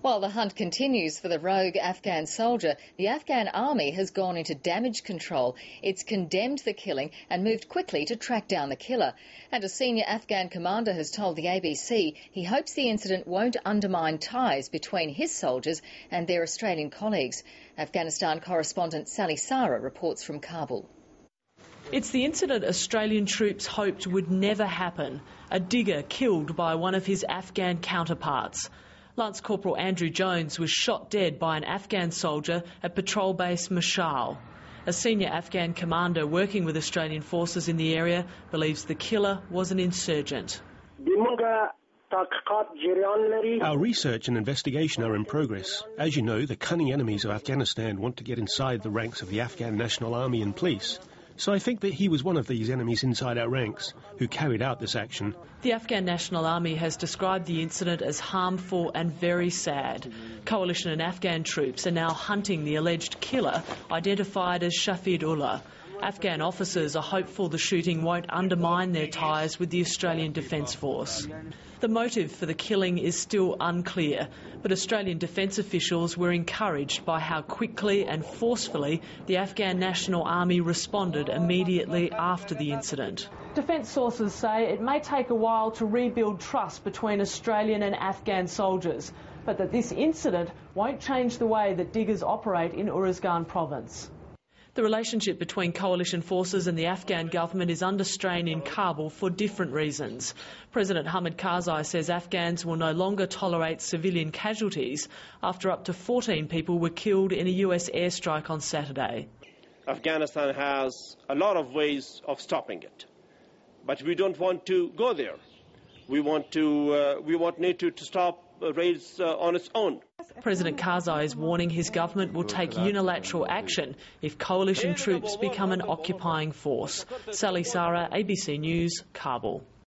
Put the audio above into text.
While the hunt continues for the rogue Afghan soldier, the Afghan army has gone into damage control. It's condemned the killing and moved quickly to track down the killer. And a senior Afghan commander has told the ABC he hopes the incident won't undermine ties between his soldiers and their Australian colleagues. Afghanistan correspondent Sally Sarah reports from Kabul. It's the incident Australian troops hoped would never happen. A digger killed by one of his Afghan counterparts. Lance Corporal Andrew Jones was shot dead by an Afghan soldier at patrol base Mashal. A senior Afghan commander working with Australian forces in the area believes the killer was an insurgent. Our research and investigation are in progress. As you know, the cunning enemies of Afghanistan want to get inside the ranks of the Afghan National Army and police. So I think that he was one of these enemies inside our ranks who carried out this action. The Afghan National Army has described the incident as harmful and very sad. Coalition and Afghan troops are now hunting the alleged killer, identified as Shafid Ullah. Afghan officers are hopeful the shooting won't undermine their ties with the Australian Defence Force. The motive for the killing is still unclear, but Australian defence officials were encouraged by how quickly and forcefully the Afghan National Army responded immediately after the incident. Defence sources say it may take a while to rebuild trust between Australian and Afghan soldiers, but that this incident won't change the way that diggers operate in Uruzgan province. The relationship between coalition forces and the Afghan government is under strain in Kabul for different reasons. President Hamid Karzai says Afghans will no longer tolerate civilian casualties after up to 14 people were killed in a US airstrike on Saturday. Afghanistan has a lot of ways of stopping it, but we don't want to go there. We want NATO to stop raids on its own. President Karzai is warning his government will take unilateral action if coalition troops become an occupying force. Sally Sarah, ABC News, Kabul.